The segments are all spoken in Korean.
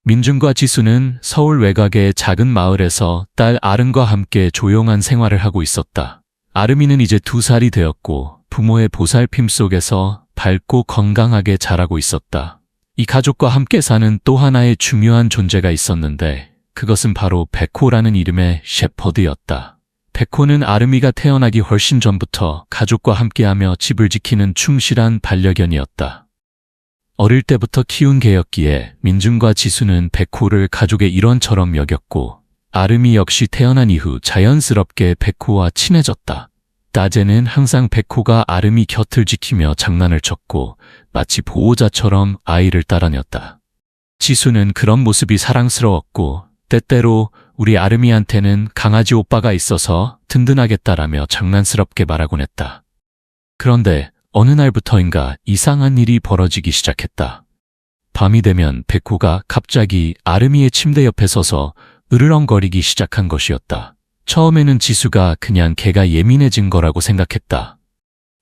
민준과 지수는 서울 외곽의 작은 마을에서 딸 아름과 함께 조용한 생활을 하고 있었다. 아름이는 이제 2살이 되었고 부모의 보살핌 속에서 밝고 건강하게 자라고 있었다. 이 가족과 함께 사는 또 하나의 중요한 존재가 있었는데 그것은 바로 백호라는 이름의 셰퍼드였다. 백호는 아름이가 태어나기 훨씬 전부터 가족과 함께하며 집을 지키는 충실한 반려견이었다. 어릴 때부터 키운 개였기에 민준과 지수는 백호를 가족의 일원처럼 여겼고 아름이 역시 태어난 이후 자연스럽게 백호와 친해졌다. 낮에는 항상 백호가 아름이 곁을 지키며 장난을 쳤고 마치 보호자처럼 아이를 따라녔다. 지수는 그런 모습이 사랑스러웠고 때때로 우리 아름이한테는 강아지 오빠가 있어서 든든하겠다라며 장난스럽게 말하곤 했다. 그런데 어느 날부터인가 이상한 일이 벌어지기 시작했다. 밤이 되면 백호가 갑자기 아름이의 침대 옆에 서서 으르렁거리기 시작한 것이었다. 처음에는 지수가 그냥 걔가 예민해진 거라고 생각했다.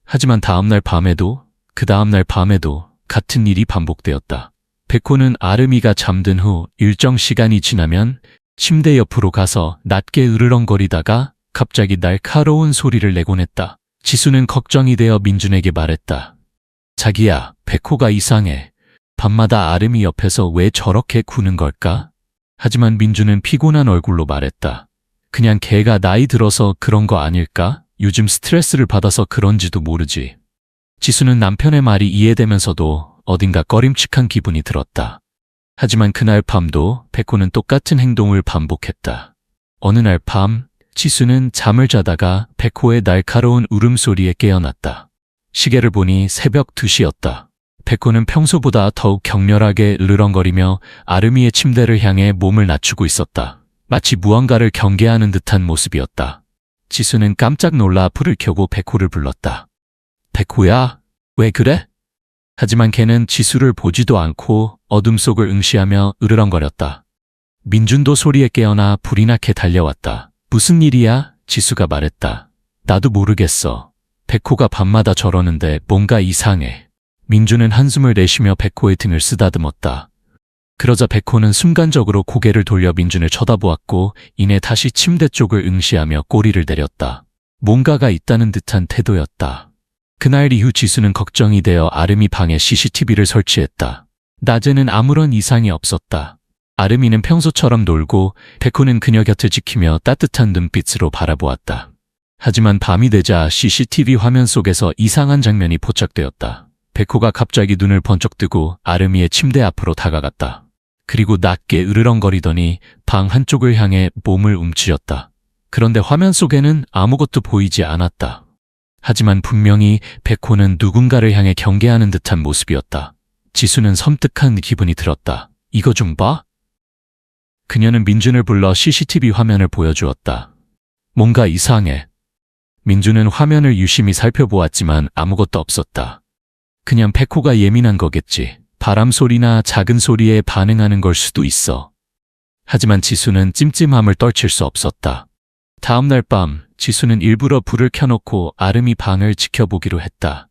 하지만 다음날 밤에도 그 다음날 밤에도 같은 일이 반복되었다. 백호는 아름이가 잠든 후 일정 시간이 지나면 침대 옆으로 가서 낮게 으르렁거리다가 갑자기 날카로운 소리를 내곤 했다. 지수는 걱정이 되어 민준에게 말했다. 자기야, 백호가 이상해. 밤마다 아름이 옆에서 왜 저렇게 구는 걸까? 하지만 민준은 피곤한 얼굴로 말했다. 그냥 걔가 나이 들어서 그런 거 아닐까? 요즘 스트레스를 받아서 그런지도 모르지. 지수는 남편의 말이 이해되면서도 어딘가 꺼림칙한 기분이 들었다. 하지만 그날 밤도 백호는 똑같은 행동을 반복했다. 어느 날 밤, 지수는 잠을 자다가 백호의 날카로운 울음소리에 깨어났다. 시계를 보니 새벽 2시였다. 백호는 평소보다 더욱 격렬하게 으르렁거리며 아름이의 침대를 향해 몸을 낮추고 있었다. 마치 무언가를 경계하는 듯한 모습이었다. 지수는 깜짝 놀라 불을 켜고 백호를 불렀다. 백호야, 왜 그래? 하지만 걔는 지수를 보지도 않고 어둠 속을 응시하며 으르렁거렸다. 민준도 소리에 깨어나 불이 나게 달려왔다. 무슨 일이야? 지수가 말했다. 나도 모르겠어. 백호가 밤마다 저러는데 뭔가 이상해. 민준은 한숨을 내쉬며 백호의 등을 쓰다듬었다. 그러자 백호는 순간적으로 고개를 돌려 민준을 쳐다보았고 이내 다시 침대 쪽을 응시하며 꼬리를 내렸다. 뭔가가 있다는 듯한 태도였다. 그날 이후 지수는 걱정이 되어 아름이 방에 CCTV를 설치했다. 낮에는 아무런 이상이 없었다. 아름이는 평소처럼 놀고 백호는 그녀 곁을 지키며 따뜻한 눈빛으로 바라보았다. 하지만 밤이 되자 CCTV 화면 속에서 이상한 장면이 포착되었다. 백호가 갑자기 눈을 번쩍 뜨고 아름이의 침대 앞으로 다가갔다. 그리고 낮게 으르렁거리더니 방 한쪽을 향해 몸을 움츠렸다. 그런데 화면 속에는 아무것도 보이지 않았다. 하지만 분명히 백호는 누군가를 향해 경계하는 듯한 모습이었다. 지수는 섬뜩한 기분이 들었다. 이거 좀 봐? 그녀는 민준을 불러 CCTV 화면을 보여주었다. 뭔가 이상해. 민준은 화면을 유심히 살펴보았지만 아무것도 없었다. 그냥 백호가 예민한 거겠지. 바람 소리나 작은 소리에 반응하는 걸 수도 있어. 하지만 지수는 찜찜함을 떨칠 수 없었다. 다음날 밤, 지수는 일부러 불을 켜놓고 아름이 방을 지켜보기로 했다.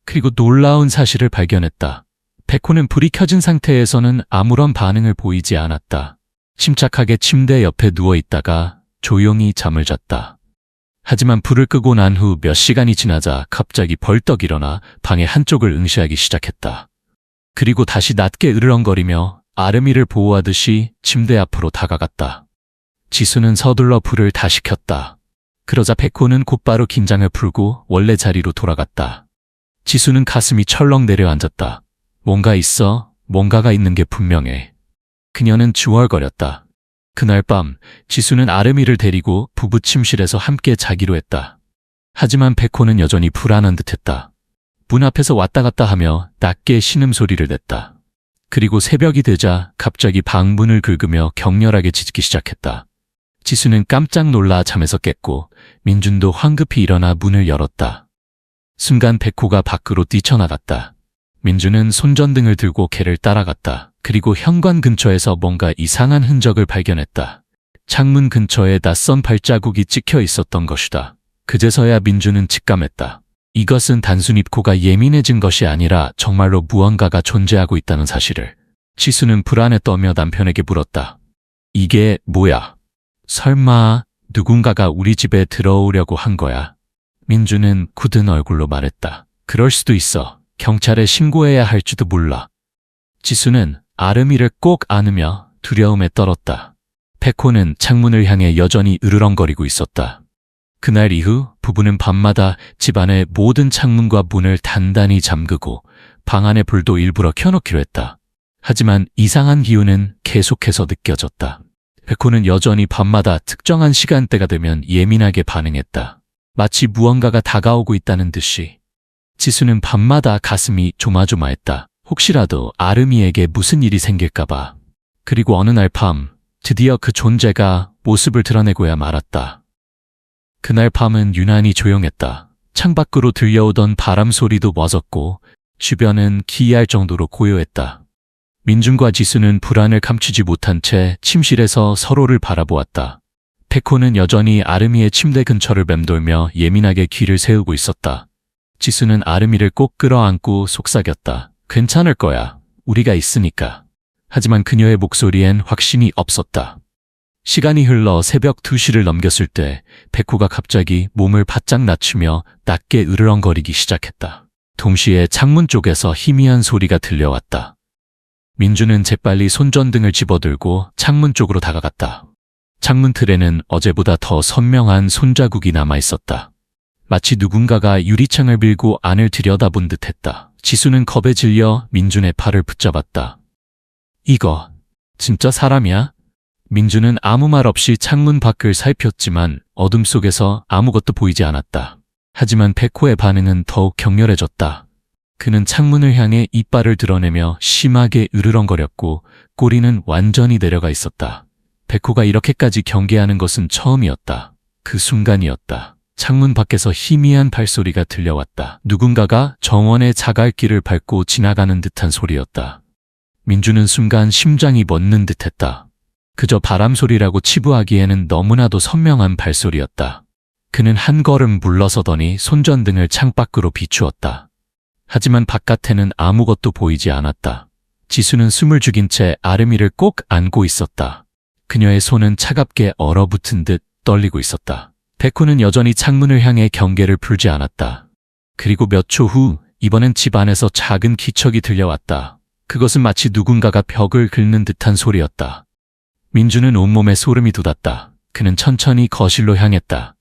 그리고 놀라운 사실을 발견했다. 백호는 불이 켜진 상태에서는 아무런 반응을 보이지 않았다. 침착하게 침대 옆에 누워있다가 조용히 잠을 잤다. 하지만 불을 끄고 난 후 몇 시간이 지나자 갑자기 벌떡 일어나 방의 한쪽을 응시하기 시작했다. 그리고 다시 낮게 으르렁거리며 아름이를 보호하듯이 침대 앞으로 다가갔다. 지수는 서둘러 불을 다시 켰다. 그러자 백호는 곧바로 긴장을 풀고 원래 자리로 돌아갔다. 지수는 가슴이 철렁 내려앉았다. 뭔가 있어. 뭔가가 있는 게 분명해. 그녀는 중얼거렸다. 그날 밤 지수는 아름이를 데리고 부부 침실에서 함께 자기로 했다. 하지만 백호는 여전히 불안한 듯했다. 문 앞에서 왔다 갔다 하며 낮게 신음소리를 냈다. 그리고 새벽이 되자 갑자기 방 문을 긁으며 격렬하게 짖기 시작했다. 지수는 깜짝 놀라 잠에서 깼고 민준도 황급히 일어나 문을 열었다. 순간 백호가 밖으로 뛰쳐나갔다. 민준은 손전등을 들고 걔를 따라갔다. 그리고 현관 근처에서 뭔가 이상한 흔적을 발견했다. 창문 근처에 낯선 발자국이 찍혀 있었던 것이다. 그제서야 민준은 직감했다. 이것은 단순히 코가 예민해진 것이 아니라 정말로 무언가가 존재하고 있다는 사실을. 지수는 불안에 떠며 남편에게 물었다. 이게 뭐야? 설마 누군가가 우리 집에 들어오려고 한 거야? 민주는 굳은 얼굴로 말했다. 그럴 수도 있어. 경찰에 신고해야 할지도 몰라. 지수는 아름이를 꼭 안으며 두려움에 떨었다. 백호는 창문을 향해 여전히 으르렁거리고 있었다. 그날 이후 부부는 밤마다 집안의 모든 창문과 문을 단단히 잠그고 방 안의 불도 일부러 켜놓기로 했다. 하지만 이상한 기운은 계속해서 느껴졌다. 백호는 여전히 밤마다 특정한 시간대가 되면 예민하게 반응했다. 마치 무언가가 다가오고 있다는 듯이. 지수는 밤마다 가슴이 조마조마했다. 혹시라도 아름이에게 무슨 일이 생길까봐. 그리고 어느 날 밤, 드디어 그 존재가 모습을 드러내고야 말았다. 그날 밤은 유난히 조용했다. 창밖으로 들려오던 바람 소리도 멎었고 주변은 기이할 정도로 고요했다. 민준과 지수는 불안을 감추지 못한 채 침실에서 서로를 바라보았다. 백호는 여전히 아름이의 침대 근처를 맴돌며 예민하게 귀를 세우고 있었다. 지수는 아름이를 꼭 끌어안고 속삭였다. 괜찮을 거야. 우리가 있으니까. 하지만 그녀의 목소리엔 확신이 없었다. 시간이 흘러 새벽 2시를 넘겼을 때 백호가 갑자기 몸을 바짝 낮추며 낮게 으르렁거리기 시작했다. 동시에 창문 쪽에서 희미한 소리가 들려왔다. 민주는 재빨리 손전등을 집어들고 창문 쪽으로 다가갔다. 창문 틀에는 어제보다 더 선명한 손자국이 남아있었다. 마치 누군가가 유리창을 밀고 안을 들여다본 듯했다. 지수는 겁에 질려 민준의 팔을 붙잡았다. 이거 진짜 사람이야? 민준은 아무 말 없이 창문 밖을 살폈지만 어둠 속에서 아무것도 보이지 않았다. 하지만 백호의 반응은 더욱 격렬해졌다. 그는 창문을 향해 이빨을 드러내며 심하게 으르렁거렸고 꼬리는 완전히 내려가 있었다. 백호가 이렇게까지 경계하는 것은 처음이었다. 그 순간이었다. 창문 밖에서 희미한 발소리가 들려왔다. 누군가가 정원의 자갈길을 밟고 지나가는 듯한 소리였다. 민주는 순간 심장이 멎는 듯했다. 그저 바람 소리라고 치부하기에는 너무나도 선명한 발소리였다. 그는 한 걸음 물러서더니 손전등을 창밖으로 비추었다. 하지만 바깥에는 아무것도 보이지 않았다. 지수는 숨을 죽인 채 아름이를 꼭 안고 있었다. 그녀의 손은 차갑게 얼어붙은 듯 떨리고 있었다. 백호는 여전히 창문을 향해 경계를 풀지 않았다. 그리고 몇 초 후 이번엔 집 안에서 작은 기척이 들려왔다. 그것은 마치 누군가가 벽을 긁는 듯한 소리였다. 민주는 온몸에 소름이 돋았다. 그는 천천히 거실로 향했다.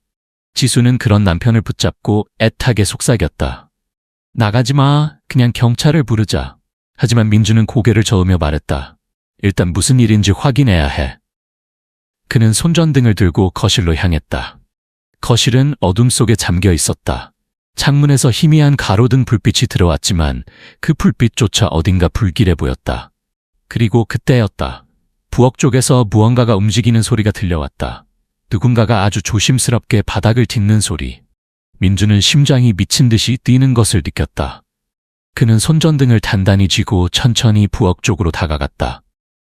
지수는 그런 남편을 붙잡고 애타게 속삭였다. 나가지 마. 그냥 경찰을 부르자. 하지만 민주는 고개를 저으며 말했다. 일단 무슨 일인지 확인해야 해. 그는 손전등을 들고 거실로 향했다. 거실은 어둠 속에 잠겨 있었다. 창문에서 희미한 가로등 불빛이 들어왔지만 그 불빛조차 어딘가 불길해 보였다. 그리고 그때였다. 부엌 쪽에서 무언가가 움직이는 소리가 들려왔다. 누군가가 아주 조심스럽게 바닥을 딛는 소리. 민주는 심장이 미친 듯이 뛰는 것을 느꼈다. 그는 손전등을 단단히 쥐고 천천히 부엌 쪽으로 다가갔다.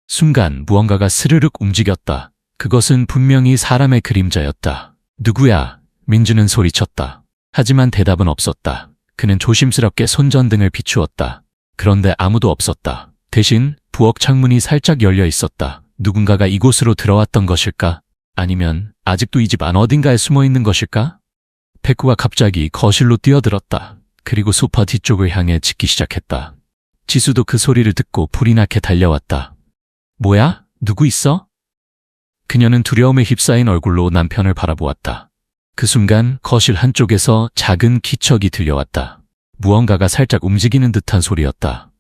순간 무언가가 스르륵 움직였다. 그것은 분명히 사람의 그림자였다. 누구야? 민주는 소리쳤다. 하지만 대답은 없었다. 그는 조심스럽게 손전등을 비추었다. 그런데 아무도 없었다. 대신 부엌 창문이 살짝 열려 있었다. 누군가가 이곳으로 들어왔던 것일까? 아니면 아직도 이 집 안 어딘가에 숨어 있는 것일까? 백호가 갑자기 거실로 뛰어들었다. 그리고 소파 뒤쪽을 향해 짖기 시작했다. 지수도 그 소리를 듣고 불이 나게 달려왔다. 뭐야? 누구 있어? 그녀는 두려움에 휩싸인 얼굴로 남편을 바라보았다. 그 순간 거실 한쪽에서 작은 기척이 들려왔다. 무언가가 살짝 움직이는 듯한 소리였다.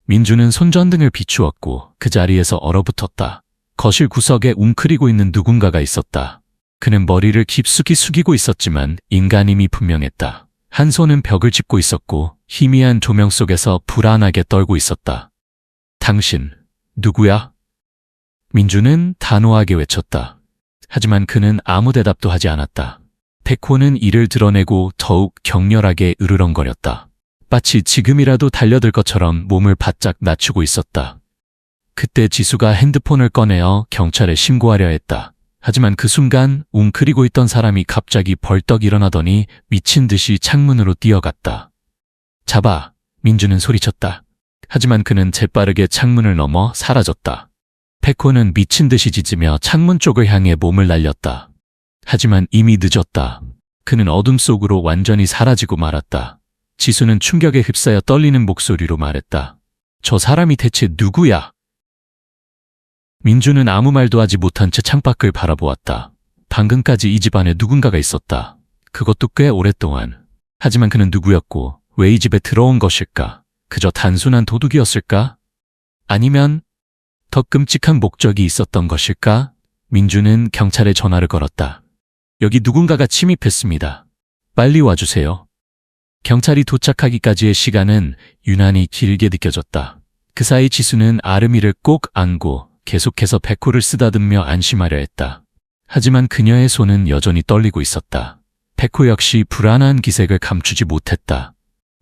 민주는 손전등을 비추었고 그 자리에서 얼어붙었다. 거실 구석에 웅크리고 있는 누군가가 있었다. 그는 머리를 깊숙이 숙이고 있었지만 인간임이 분명했다. 한 손은 벽을 짚고 있었고 희미한 조명 속에서 불안하게 떨고 있었다. 당신, 누구야? 민주는 단호하게 외쳤다. 하지만 그는 아무 대답도 하지 않았다. 백호는 이를 드러내고 더욱 격렬하게 으르렁거렸다. 마치 지금이라도 달려들 것처럼 몸을 바짝 낮추고 있었다. 그때 지수가 핸드폰을 꺼내어 경찰에 신고하려 했다. 하지만 그 순간 웅크리고 있던 사람이 갑자기 벌떡 일어나더니 미친 듯이 창문으로 뛰어갔다. 잡아! 민주는 소리쳤다. 하지만 그는 재빠르게 창문을 넘어 사라졌다. 백호는 미친 듯이 짖으며 창문 쪽을 향해 몸을 날렸다. 하지만 이미 늦었다. 그는 어둠 속으로 완전히 사라지고 말았다. 지수는 충격에 휩싸여 떨리는 목소리로 말했다. 저 사람이 대체 누구야? 민주는 아무 말도 하지 못한 채 창밖을 바라보았다. 방금까지 이 집안에 누군가가 있었다. 그것도 꽤 오랫동안. 하지만 그는 누구였고 왜 이 집에 들어온 것일까? 그저 단순한 도둑이었을까? 아니면 더 끔찍한 목적이 있었던 것일까? 민주는 경찰에 전화를 걸었다. 여기 누군가가 침입했습니다. 빨리 와주세요. 경찰이 도착하기까지의 시간은 유난히 길게 느껴졌다. 그 사이 지수는 아름이를 꼭 안고 계속해서 백호를 쓰다듬며 안심하려 했다. 하지만 그녀의 손은 여전히 떨리고 있었다. 백호 역시 불안한 기색을 감추지 못했다.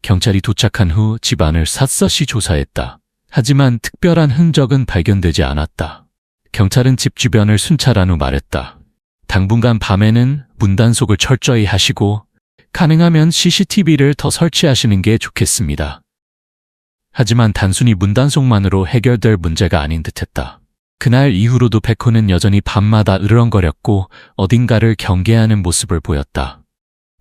경찰이 도착한 후 집안을 샅샅이 조사했다. 하지만 특별한 흔적은 발견되지 않았다. 경찰은 집 주변을 순찰한 후 말했다. 당분간 밤에는 문단속을 철저히 하시고 가능하면 CCTV를 더 설치하시는 게 좋겠습니다. 하지만 단순히 문단속만으로 해결될 문제가 아닌 듯했다. 그날 이후로도 백호는 여전히 밤마다 으르렁거렸고 어딘가를 경계하는 모습을 보였다.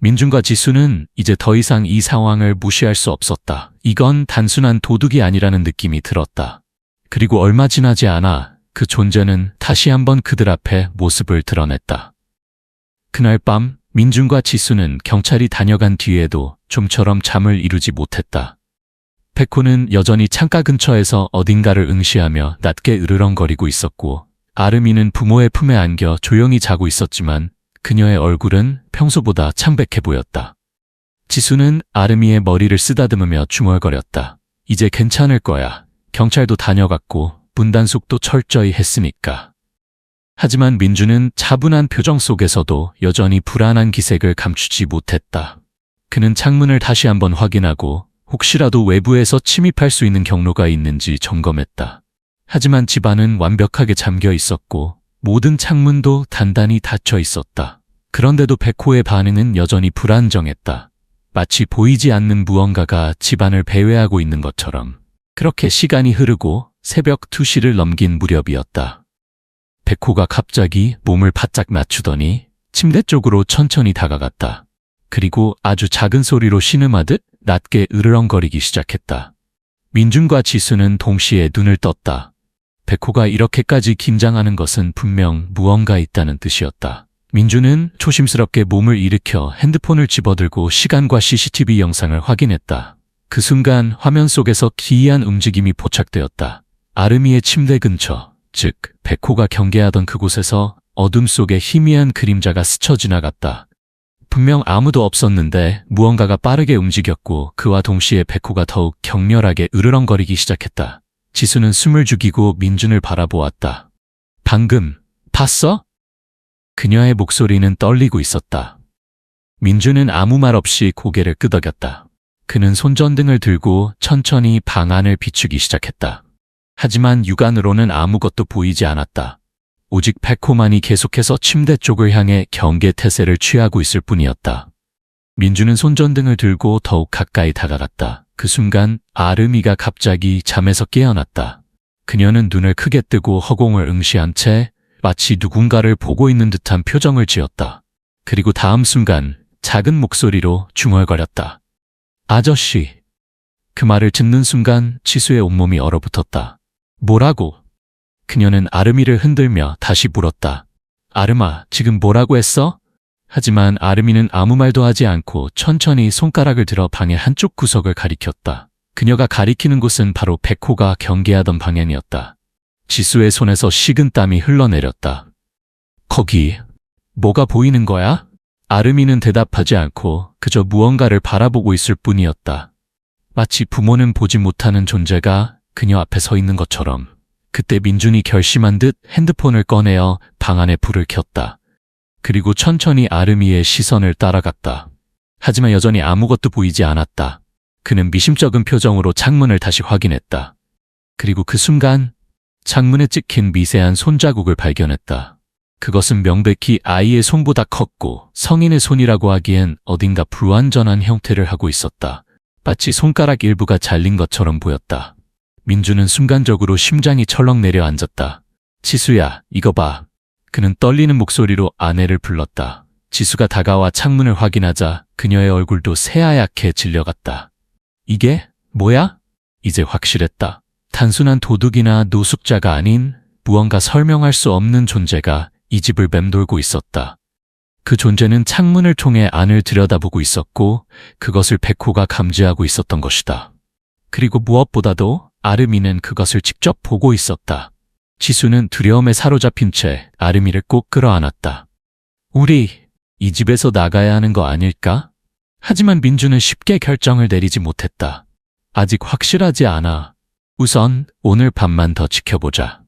민준과 지수는 이제 더 이상 이 상황을 무시할 수 없었다. 이건 단순한 도둑이 아니라는 느낌이 들었다. 그리고 얼마 지나지 않아 그 존재는 다시 한번 그들 앞에 모습을 드러냈다. 그날 밤 민준과 지수는 경찰이 다녀간 뒤에도 좀처럼 잠을 이루지 못했다. 백호는 여전히 창가 근처에서 어딘가를 응시하며 낮게 으르렁거리고 있었고 아름이는 부모의 품에 안겨 조용히 자고 있었지만 그녀의 얼굴은 평소보다 창백해 보였다. 지수는 아름이의 머리를 쓰다듬으며 중얼거렸다. 이제 괜찮을 거야. 경찰도 다녀갔고 문단속도 철저히 했으니까. 하지만 민주는 차분한 표정 속에서도 여전히 불안한 기색을 감추지 못했다. 그는 창문을 다시 한번 확인하고 혹시라도 외부에서 침입할 수 있는 경로가 있는지 점검했다. 하지만 집안은 완벽하게 잠겨 있었고 모든 창문도 단단히 닫혀 있었다. 그런데도 백호의 반응은 여전히 불안정했다. 마치 보이지 않는 무언가가 집안을 배회하고 있는 것처럼. 그렇게 시간이 흐르고 새벽 2시를 넘긴 무렵이었다. 백호가 갑자기 몸을 바짝 낮추더니 침대 쪽으로 천천히 다가갔다. 그리고 아주 작은 소리로 신음하듯 낮게 으르렁거리기 시작했다. 민준과 지수는 동시에 눈을 떴다. 백호가 이렇게까지 긴장하는 것은 분명 무언가 있다는 뜻이었다. 민준은 조심스럽게 몸을 일으켜 핸드폰을 집어들고 시간과 CCTV 영상을 확인했다. 그 순간 화면 속에서 기이한 움직임이 포착되었다. 아름이의 침대 근처, 즉 백호가 경계하던 그곳에서 어둠 속에 희미한 그림자가 스쳐 지나갔다. 분명 아무도 없었는데 무언가가 빠르게 움직였고 그와 동시에 백호가 더욱 격렬하게 으르렁거리기 시작했다. 지수는 숨을 죽이고 민준을 바라보았다. 방금 봤어? 그녀의 목소리는 떨리고 있었다. 민준은 아무 말 없이 고개를 끄덕였다. 그는 손전등을 들고 천천히 방 안을 비추기 시작했다. 하지만 육안으로는 아무것도 보이지 않았다. 오직 백호만이 계속해서 침대 쪽을 향해 경계 태세를 취하고 있을 뿐이었다. 민주는 손전등을 들고 더욱 가까이 다가갔다. 그 순간 아름이가 갑자기 잠에서 깨어났다. 그녀는 눈을 크게 뜨고 허공을 응시한 채 마치 누군가를 보고 있는 듯한 표정을 지었다. 그리고 다음 순간 작은 목소리로 중얼거렸다. 아저씨. 그 말을 듣는 순간 지수의 온몸이 얼어붙었다. 뭐라고? 그녀는 아름이를 흔들며 다시 물었다. 아름아, 지금 뭐라고 했어? 하지만 아름이는 아무 말도 하지 않고 천천히 손가락을 들어 방의 한쪽 구석을 가리켰다. 그녀가 가리키는 곳은 바로 백호가 경계하던 방향이었다. 지수의 손에서 식은 땀이 흘러내렸다. 거기, 뭐가 보이는 거야? 아름이는 대답하지 않고 그저 무언가를 바라보고 있을 뿐이었다. 마치 부모는 보지 못하는 존재가 그녀 앞에 서 있는 것처럼. 그때 민준이 결심한 듯 핸드폰을 꺼내어 방 안에 불을 켰다. 그리고 천천히 아름이의 시선을 따라갔다. 하지만 여전히 아무것도 보이지 않았다. 그는 미심쩍은 표정으로 창문을 다시 확인했다. 그리고 그 순간 창문에 찍힌 미세한 손자국을 발견했다. 그것은 명백히 아이의 손보다 컸고 성인의 손이라고 하기엔 어딘가 불완전한 형태를 하고 있었다. 마치 손가락 일부가 잘린 것처럼 보였다. 민주는 순간적으로 심장이 철렁 내려앉았다. 지수야, 이거 봐. 그는 떨리는 목소리로 아내를 불렀다. 지수가 다가와 창문을 확인하자 그녀의 얼굴도 새하얗게 질려갔다. 이게 뭐야? 이제 확실했다. 단순한 도둑이나 노숙자가 아닌 무언가 설명할 수 없는 존재가 이 집을 맴돌고 있었다. 그 존재는 창문을 통해 안을 들여다보고 있었고 그것을 백호가 감지하고 있었던 것이다. 그리고 무엇보다도 아름이는 그것을 직접 보고 있었다. 지수는 두려움에 사로잡힌 채 아름이를 꼭 끌어안았다. 우리 이 집에서 나가야 하는 거 아닐까? 하지만 민주는 쉽게 결정을 내리지 못했다. 아직 확실하지 않아. 우선 오늘 밤만 더 지켜보자.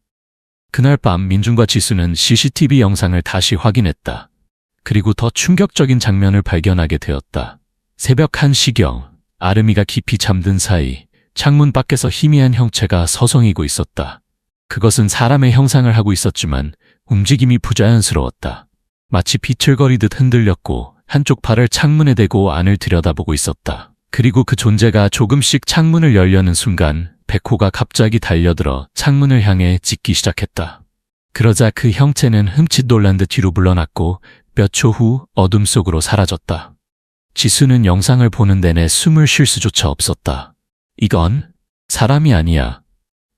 그날 밤 민준과 지수는 CCTV 영상을 다시 확인했다. 그리고 더 충격적인 장면을 발견하게 되었다. 새벽 1시경 아름이가 깊이 잠든 사이 창문 밖에서 희미한 형체가 서성이고 있었다. 그것은 사람의 형상을 하고 있었지만 움직임이 부자연스러웠다. 마치 비틀거리듯 흔들렸고 한쪽 발을 창문에 대고 안을 들여다보고 있었다. 그리고 그 존재가 조금씩 창문을 열려는 순간 백호가 갑자기 달려들어 창문을 향해 짖기 시작했다. 그러자 그 형체는 흠칫 놀란 듯 뒤로 물러났고 몇 초 후 어둠 속으로 사라졌다. 지수는 영상을 보는 내내 숨을 쉴 수조차 없었다. 이건 사람이 아니야.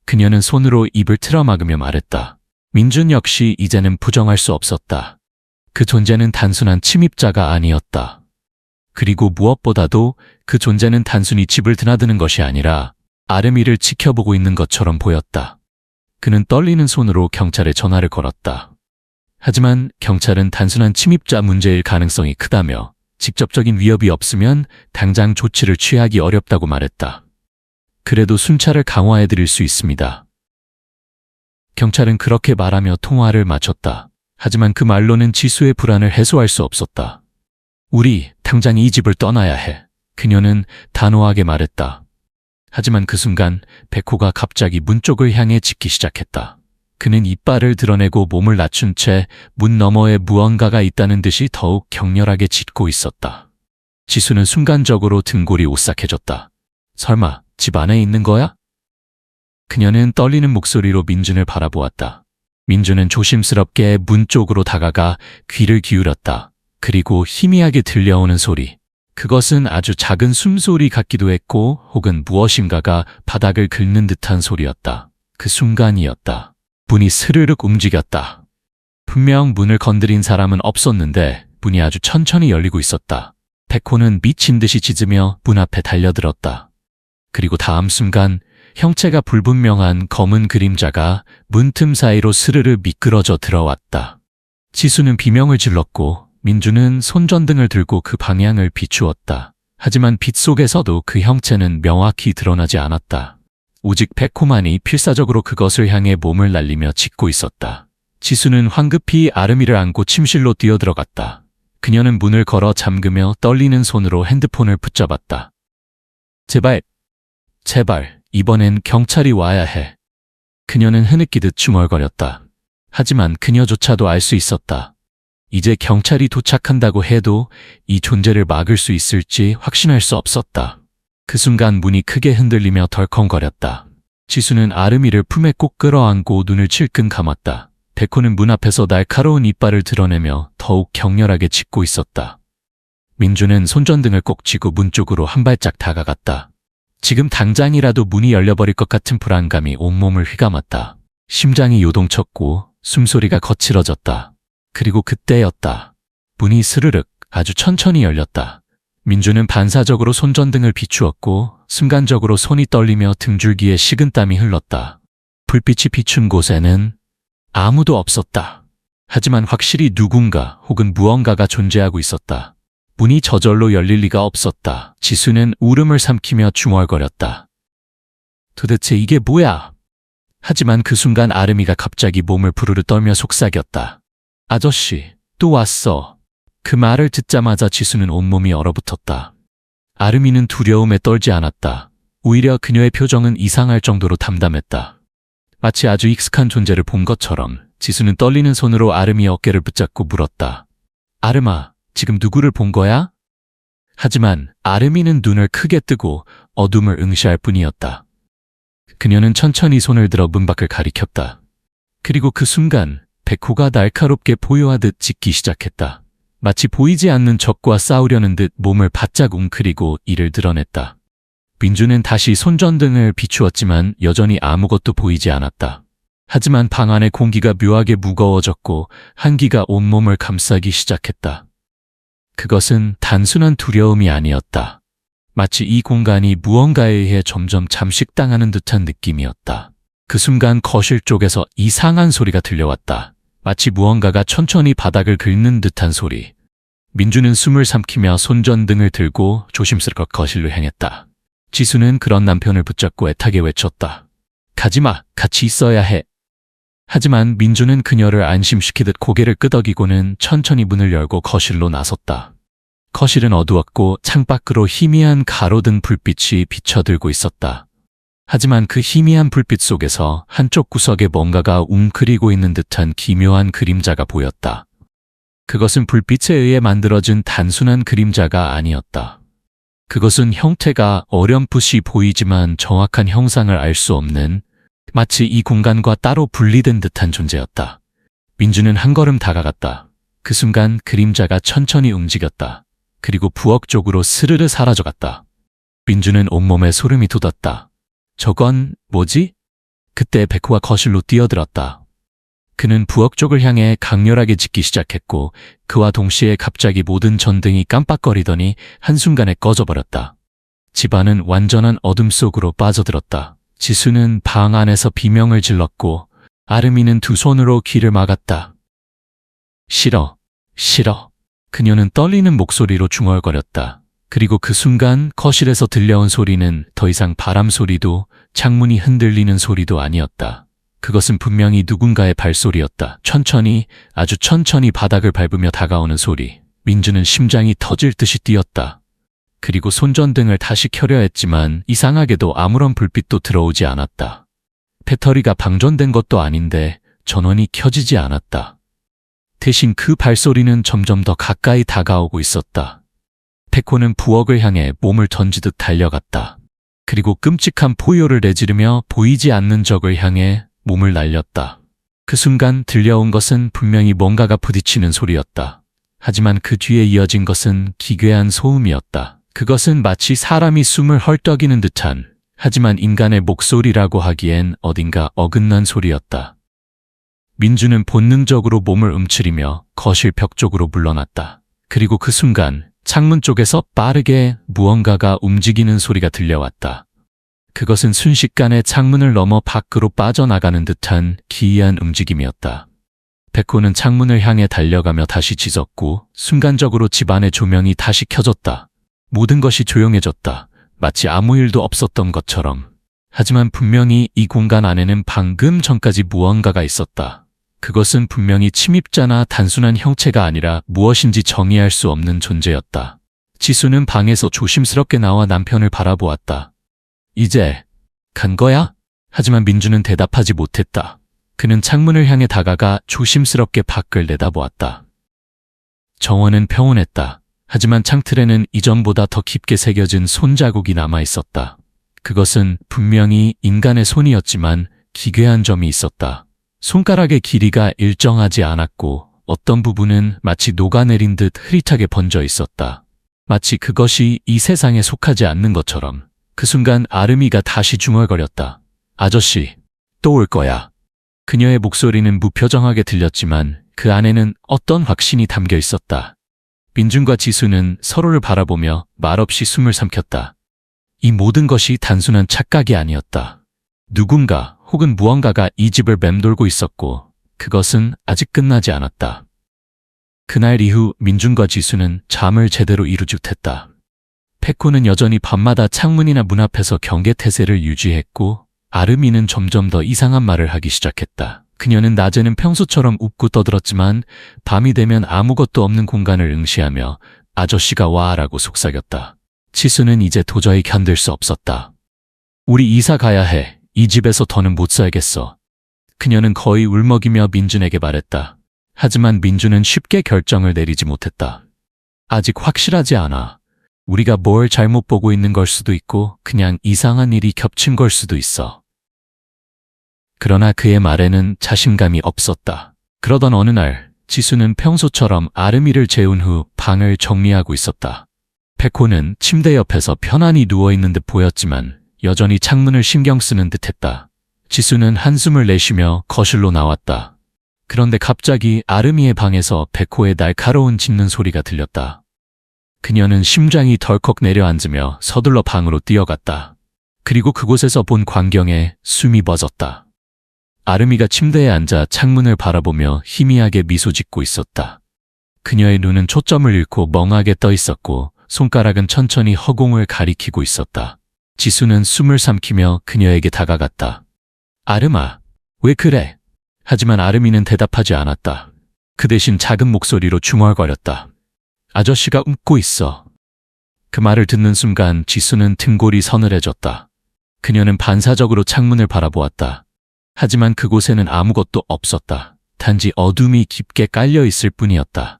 그녀는 손으로 입을 틀어막으며 말했다. 민준 역시 이제는 부정할 수 없었다. 그 존재는 단순한 침입자가 아니었다. 그리고 무엇보다도 그 존재는 단순히 집을 드나드는 것이 아니라 아름이를 지켜보고 있는 것처럼 보였다. 그는 떨리는 손으로 경찰에 전화를 걸었다. 하지만 경찰은 단순한 침입자 문제일 가능성이 크다며 직접적인 위협이 없으면 당장 조치를 취하기 어렵다고 말했다. 그래도 순찰을 강화해드릴 수 있습니다. 경찰은 그렇게 말하며 통화를 마쳤다. 하지만 그 말로는 지수의 불안을 해소할 수 없었다. 우리 당장 이 집을 떠나야 해. 그녀는 단호하게 말했다. 하지만 그 순간 백호가 갑자기 문 쪽을 향해 짖기 시작했다. 그는 이빨을 드러내고 몸을 낮춘 채 문 너머에 무언가가 있다는 듯이 더욱 격렬하게 짖고 있었다. 지수는 순간적으로 등골이 오싹해졌다. 설마 집 안에 있는 거야? 그녀는 떨리는 목소리로 민준을 바라보았다. 민준은 조심스럽게 문 쪽으로 다가가 귀를 기울였다. 그리고 희미하게 들려오는 소리. 그것은 아주 작은 숨소리 같기도 했고 혹은 무엇인가가 바닥을 긁는 듯한 소리였다. 그 순간이었다. 문이 스르륵 움직였다. 분명 문을 건드린 사람은 없었는데 문이 아주 천천히 열리고 있었다. 백호는 미친 듯이 짖으며 문 앞에 달려들었다. 그리고 다음 순간 형체가 불분명한 검은 그림자가 문틈 사이로 스르르 미끄러져 들어왔다. 지수는 비명을 질렀고 민주는 손전등을 들고 그 방향을 비추었다. 하지만 빛 속에서도 그 형체는 명확히 드러나지 않았다. 오직 백호만이 필사적으로 그것을 향해 몸을 날리며 짖고 있었다. 지수는 황급히 아름이를 안고 침실로 뛰어들어갔다. 그녀는 문을 걸어 잠그며 떨리는 손으로 핸드폰을 붙잡았다. 제발, 이번엔 경찰이 와야 해. 그녀는 흐느끼듯 중얼거렸다. 하지만 그녀조차도 알 수 있었다. 이제 경찰이 도착한다고 해도 이 존재를 막을 수 있을지 확신할 수 없었다. 그 순간 문이 크게 흔들리며 덜컹거렸다. 지수는 아름이를 품에 꼭 끌어안고 눈을 찔끔 감았다. 백호는 문 앞에서 날카로운 이빨을 드러내며 더욱 격렬하게 짖고 있었다. 민주는 손전등을 꼭 쥐고 문 쪽으로 한 발짝 다가갔다. 지금 당장이라도 문이 열려버릴 것 같은 불안감이 온몸을 휘감았다. 심장이 요동쳤고 숨소리가 거칠어졌다. 그리고 그때였다. 문이 스르륵 아주 천천히 열렸다. 민주는 반사적으로 손전등을 비추었고 순간적으로 손이 떨리며 등줄기에 식은땀이 흘렀다. 불빛이 비춘 곳에는 아무도 없었다. 하지만 확실히 누군가 혹은 무언가가 존재하고 있었다. 문이 저절로 열릴 리가 없었다. 지수는 울음을 삼키며 중얼거렸다. 도대체 이게 뭐야? 하지만 그 순간 아름이가 갑자기 몸을 부르르 떨며 속삭였다. 아저씨, 또 왔어. 그 말을 듣자마자 지수는 온몸이 얼어붙었다. 아름이는 두려움에 떨지 않았다. 오히려 그녀의 표정은 이상할 정도로 담담했다. 마치 아주 익숙한 존재를 본 것처럼 지수는 떨리는 손으로 아름이의 어깨를 붙잡고 물었다. 아름아, 지금 누구를 본 거야? 하지만 아름이는 눈을 크게 뜨고 어둠을 응시할 뿐이었다. 그녀는 천천히 손을 들어 문 밖을 가리켰다. 그리고 그 순간 백호가 날카롭게 포효하듯 짖기 시작했다. 마치 보이지 않는 적과 싸우려는 듯 몸을 바짝 웅크리고 이를 드러냈다. 민주는 다시 손전등을 비추었지만 여전히 아무것도 보이지 않았다. 하지만 방 안의 공기가 묘하게 무거워졌고 한기가 온몸을 감싸기 시작했다. 그것은 단순한 두려움이 아니었다. 마치 이 공간이 무언가에 의해 점점 잠식당하는 듯한 느낌이었다. 그 순간 거실 쪽에서 이상한 소리가 들려왔다. 마치 무언가가 천천히 바닥을 긁는 듯한 소리. 민주는 숨을 삼키며 손전등을 들고 조심스럽게 거실로 향했다. 지수는 그런 남편을 붙잡고 애타게 외쳤다. 가지마, 같이 있어야 해. 하지만 민주는 그녀를 안심시키듯 고개를 끄덕이고는 천천히 문을 열고 거실로 나섰다. 거실은 어두웠고 창밖으로 희미한 가로등 불빛이 비쳐들고 있었다. 하지만 그 희미한 불빛 속에서 한쪽 구석에 뭔가가 웅크리고 있는 듯한 기묘한 그림자가 보였다. 그것은 불빛에 의해 만들어진 단순한 그림자가 아니었다. 그것은 형태가 어렴풋이 보이지만 정확한 형상을 알 수 없는 마치 이 공간과 따로 분리된 듯한 존재였다. 민주는 한 걸음 다가갔다. 그 순간 그림자가 천천히 움직였다. 그리고 부엌 쪽으로 스르르 사라져갔다. 민주는 온몸에 소름이 돋았다. 저건 뭐지? 그때 백호가 거실로 뛰어들었다. 그는 부엌 쪽을 향해 강렬하게 짖기 시작했고 그와 동시에 갑자기 모든 전등이 깜빡거리더니 한순간에 꺼져버렸다. 집안은 완전한 어둠 속으로 빠져들었다. 지수는 방 안에서 비명을 질렀고 아름이는 두 손으로 귀를 막았다. 싫어, 싫어. 그녀는 떨리는 목소리로 중얼거렸다. 그리고 그 순간 거실에서 들려온 소리는 더 이상 바람 소리도 창문이 흔들리는 소리도 아니었다. 그것은 분명히 누군가의 발소리였다. 천천히, 아주 천천히 바닥을 밟으며 다가오는 소리. 민주는 심장이 터질 듯이 뛰었다. 그리고 손전등을 다시 켜려 했지만 이상하게도 아무런 불빛도 들어오지 않았다. 배터리가 방전된 것도 아닌데 전원이 켜지지 않았다. 대신 그 발소리는 점점 더 가까이 다가오고 있었다. 백호는 부엌을 향해 몸을 던지듯 달려갔다. 그리고 끔찍한 포효를 내지르며 보이지 않는 적을 향해 몸을 날렸다. 그 순간 들려온 것은 분명히 뭔가가 부딪히는 소리였다. 하지만 그 뒤에 이어진 것은 기괴한 소음이었다. 그것은 마치 사람이 숨을 헐떡이는 듯한, 하지만 인간의 목소리라고 하기엔 어딘가 어긋난 소리였다. 민주는 본능적으로 몸을 움츠리며 거실 벽 쪽으로 물러났다. 그리고 그 순간 창문 쪽에서 빠르게 무언가가 움직이는 소리가 들려왔다. 그것은 순식간에 창문을 넘어 밖으로 빠져나가는 듯한 기이한 움직임이었다. 백호는 창문을 향해 달려가며 다시 짖었고 순간적으로 집안의 조명이 다시 켜졌다. 모든 것이 조용해졌다. 마치 아무 일도 없었던 것처럼. 하지만 분명히 이 공간 안에는 방금 전까지 무언가가 있었다. 그것은 분명히 침입자나 단순한 형체가 아니라 무엇인지 정의할 수 없는 존재였다. 지수는 방에서 조심스럽게 나와 남편을 바라보았다. 이제 간 거야? 하지만 민주는 대답하지 못했다. 그는 창문을 향해 다가가 조심스럽게 밖을 내다보았다. 정원은 평온했다. 하지만 창틀에는 이전보다 더 깊게 새겨진 손자국이 남아있었다. 그것은 분명히 인간의 손이었지만 기괴한 점이 있었다. 손가락의 길이가 일정하지 않았고 어떤 부분은 마치 녹아내린 듯 흐릿하게 번져 있었다. 마치 그것이 이 세상에 속하지 않는 것처럼. 그 순간 아름이가 다시 중얼거렸다. 아저씨, 또 올 거야. 그녀의 목소리는 무표정하게 들렸지만 그 안에는 어떤 확신이 담겨 있었다. 민준과 지수는 서로를 바라보며 말없이 숨을 삼켰다. 이 모든 것이 단순한 착각이 아니었다. 누군가 혹은 무언가가 이 집을 맴돌고 있었고 그것은 아직 끝나지 않았다. 그날 이후 민준과 지수는 잠을 제대로 이루지 못했다. 백호는 여전히 밤마다 창문이나 문 앞에서 경계태세를 유지했고 아름이는 점점 더 이상한 말을 하기 시작했다. 그녀는 낮에는 평소처럼 웃고 떠들었지만 밤이 되면 아무것도 없는 공간을 응시하며 아저씨가 와라고 속삭였다. 지수는 이제 도저히 견딜 수 없었다. 우리 이사 가야 해. 이 집에서 더는 못 살겠어. 그녀는 거의 울먹이며 민준에게 말했다. 하지만 민준은 쉽게 결정을 내리지 못했다. 아직 확실하지 않아. 우리가 뭘 잘못 보고 있는 걸 수도 있고 그냥 이상한 일이 겹친 걸 수도 있어. 그러나 그의 말에는 자신감이 없었다. 그러던 어느 날 지수는 평소처럼 아름이를 재운 후 방을 정리하고 있었다. 백호는 침대 옆에서 편안히 누워있는 듯 보였지만 여전히 창문을 신경 쓰는 듯했다. 지수는 한숨을 내쉬며 거실로 나왔다. 그런데 갑자기 아름이의 방에서 백호의 날카로운 짖는 소리가 들렸다. 그녀는 심장이 덜컥 내려앉으며 서둘러 방으로 뛰어갔다. 그리고 그곳에서 본 광경에 숨이 멎었다. 아름이가 침대에 앉아 창문을 바라보며 희미하게 미소 짓고 있었다. 그녀의 눈은 초점을 잃고 멍하게 떠 있었고 손가락은 천천히 허공을 가리키고 있었다. 지수는 숨을 삼키며 그녀에게 다가갔다. 아름아, 왜 그래? 하지만 아름이는 대답하지 않았다. 그 대신 작은 목소리로 중얼거렸다. 아저씨가 웃고 있어. 그 말을 듣는 순간 지수는 등골이 서늘해졌다. 그녀는 반사적으로 창문을 바라보았다. 하지만 그곳에는 아무것도 없었다. 단지 어둠이 깊게 깔려 있을 뿐이었다.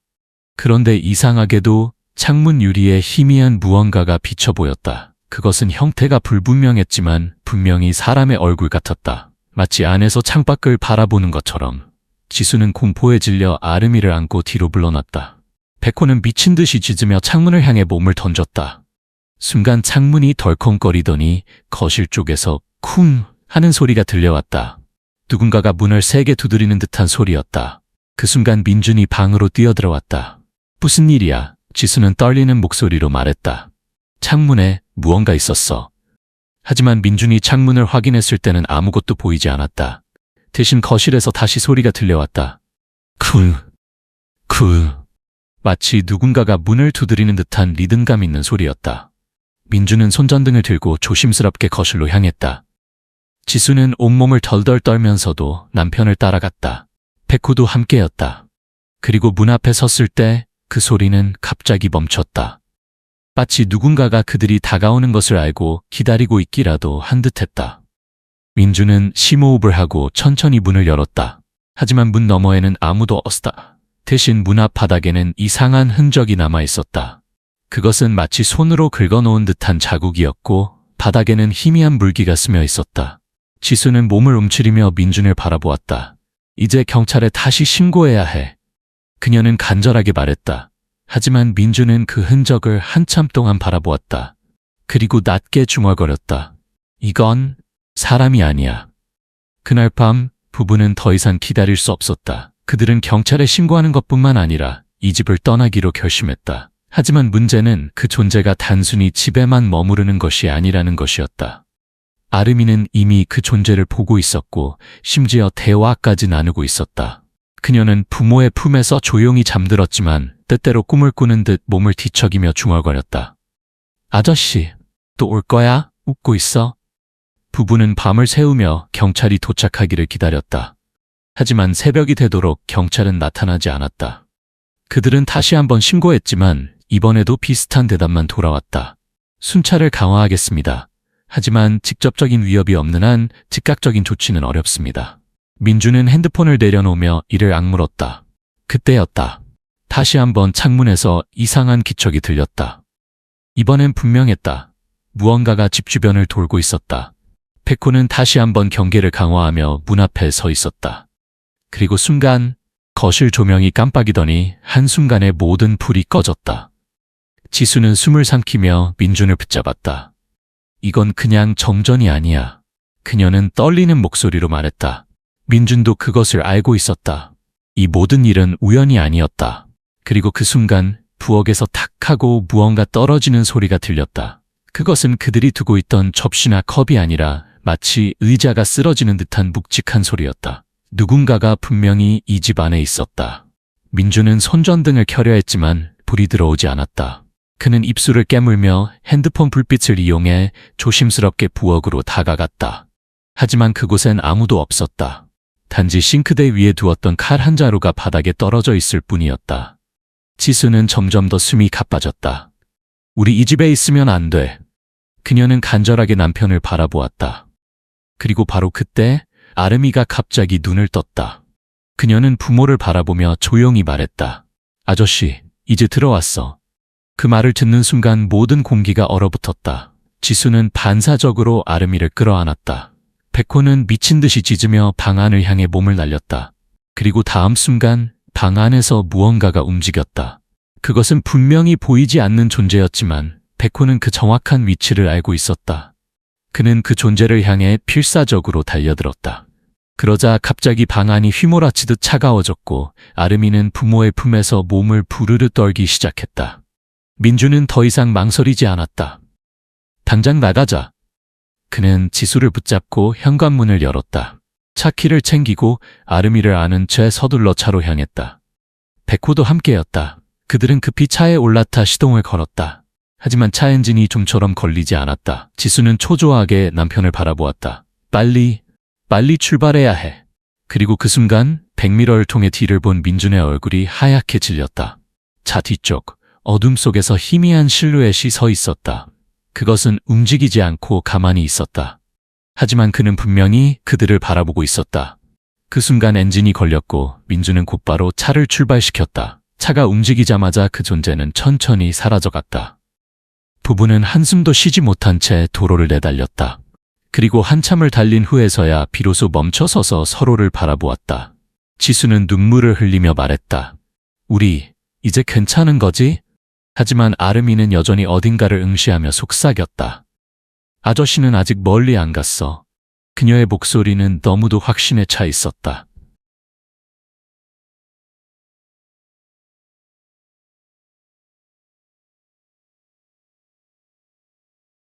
그런데 이상하게도 창문 유리에 희미한 무언가가 비쳐 보였다. 그것은 형태가 불분명했지만 분명히 사람의 얼굴 같았다. 마치 안에서 창밖을 바라보는 것처럼. 지수는 공포에 질려 아름이를 안고 뒤로 물러났다. 백호는 미친 듯이 짖으며 창문을 향해 몸을 던졌다. 순간 창문이 덜컹거리더니 거실 쪽에서 쿵 하는 소리가 들려왔다. 누군가가 문을 세게 두드리는 듯한 소리였다. 그 순간 민준이 방으로 뛰어들어왔다. 무슨 일이야? 지수는 떨리는 목소리로 말했다. 창문에 무언가 있었어. 하지만 민준이 창문을 확인했을 때는 아무것도 보이지 않았다. 대신 거실에서 다시 소리가 들려왔다. 쿵, 쿵. 마치 누군가가 문을 두드리는 듯한 리듬감 있는 소리였다. 민준은 손전등을 들고 조심스럽게 거실로 향했다. 지수는 온몸을 덜덜 떨면서도 남편을 따라갔다. 백호도 함께였다. 그리고 문 앞에 섰을 때 그 소리는 갑자기 멈췄다. 마치 누군가가 그들이 다가오는 것을 알고 기다리고 있기라도 한 듯했다. 민준은 심호흡을 하고 천천히 문을 열었다. 하지만 문 너머에는 아무도 없었다. 대신 문 앞 바닥에는 이상한 흔적이 남아 있었다. 그것은 마치 손으로 긁어놓은 듯한 자국이었고 바닥에는 희미한 물기가 스며 있었다. 지수는 몸을 움츠리며 민준을 바라보았다. 이제 경찰에 다시 신고해야 해. 그녀는 간절하게 말했다. 하지만 민준은 그 흔적을 한참 동안 바라보았다. 그리고 낮게 중얼거렸다. 이건 사람이 아니야. 그날 밤 부부는 더 이상 기다릴 수 없었다. 그들은 경찰에 신고하는 것뿐만 아니라 이 집을 떠나기로 결심했다. 하지만 문제는 그 존재가 단순히 집에만 머무르는 것이 아니라는 것이었다. 아름이는 이미 그 존재를 보고 있었고 심지어 대화까지 나누고 있었다. 그녀는 부모의 품에서 조용히 잠들었지만 때때로 꿈을 꾸는 듯 몸을 뒤척이며 중얼거렸다. 아저씨, 또 올 거야? 웃고 있어? 부부는 밤을 새우며 경찰이 도착하기를 기다렸다. 하지만 새벽이 되도록 경찰은 나타나지 않았다. 그들은 다시 한번 신고했지만 이번에도 비슷한 대답만 돌아왔다. 순찰을 강화하겠습니다. 하지만 직접적인 위협이 없는 한 즉각적인 조치는 어렵습니다. 민주는 핸드폰을 내려놓으며 이를 악물었다. 그때였다. 다시 한번 창문에서 이상한 기척이 들렸다. 이번엔 분명했다. 무언가가 집 주변을 돌고 있었다. 백호는 다시 한번 경계를 강화하며 문 앞에 서 있었다. 그리고 순간 거실 조명이 깜빡이더니 한순간에 모든 불이 꺼졌다. 지수는 숨을 삼키며 민준을 붙잡았다. 이건 그냥 정전이 아니야. 그녀는 떨리는 목소리로 말했다. 민준도 그것을 알고 있었다. 이 모든 일은 우연이 아니었다. 그리고 그 순간 부엌에서 탁 하고 무언가 떨어지는 소리가 들렸다. 그것은 그들이 두고 있던 접시나 컵이 아니라 마치 의자가 쓰러지는 듯한 묵직한 소리였다. 누군가가 분명히 이 집 안에 있었다. 민준은 손전등을 켜려 했지만 불이 들어오지 않았다. 그는 입술을 깨물며 핸드폰 불빛을 이용해 조심스럽게 부엌으로 다가갔다. 하지만 그곳엔 아무도 없었다. 단지 싱크대 위에 두었던 칼 한 자루가 바닥에 떨어져 있을 뿐이었다. 지수는 점점 더 숨이 가빠졌다. 우리 이 집에 있으면 안 돼. 그녀는 간절하게 남편을 바라보았다. 그리고 바로 그때 아름이가 갑자기 눈을 떴다. 그녀는 부모를 바라보며 조용히 말했다. 아저씨, 이제 들어왔어. 그 말을 듣는 순간 모든 공기가 얼어붙었다. 지수는 반사적으로 아름이를 끌어안았다. 백호는 미친 듯이 짖으며 방 안을 향해 몸을 날렸다. 그리고 다음 순간 방 안에서 무언가가 움직였다. 그것은 분명히 보이지 않는 존재였지만 백호는 그 정확한 위치를 알고 있었다. 그는 그 존재를 향해 필사적으로 달려들었다. 그러자 갑자기 방 안이 휘몰아치듯 차가워졌고 아름이는 부모의 품에서 몸을 부르르 떨기 시작했다. 민주는 더 이상 망설이지 않았다. 당장 나가자. 그는 지수를 붙잡고 현관문을 열었다. 차키를 챙기고 아름이를 아는 채 서둘러 차로 향했다. 백호도 함께였다. 그들은 급히 차에 올라타 시동을 걸었다. 하지만 차 엔진이 좀처럼 걸리지 않았다. 지수는 초조하게 남편을 바라보았다. 빨리 출발해야 해. 그리고 그 순간 백미러를 통해 뒤를 본 민준의 얼굴이 하얗게 질렸다. 차 뒤쪽 어둠 속에서 희미한 실루엣이 서 있었다. 그것은 움직이지 않고 가만히 있었다. 하지만 그는 분명히 그들을 바라보고 있었다. 그 순간 엔진이 걸렸고 민준은 곧바로 차를 출발시켰다. 차가 움직이자마자 그 존재는 천천히 사라져갔다. 부부는 한숨도 쉬지 못한 채 도로를 내달렸다. 그리고 한참을 달린 후에서야 비로소 멈춰서서 서로를 바라보았다. 지수는 눈물을 흘리며 말했다. 우리 이제 괜찮은 거지? 하지만 아름이는 여전히 어딘가를 응시하며 속삭였다. 아저씨는 아직 멀리 안 갔어. 그녀의 목소리는 너무도 확신에 차 있었다.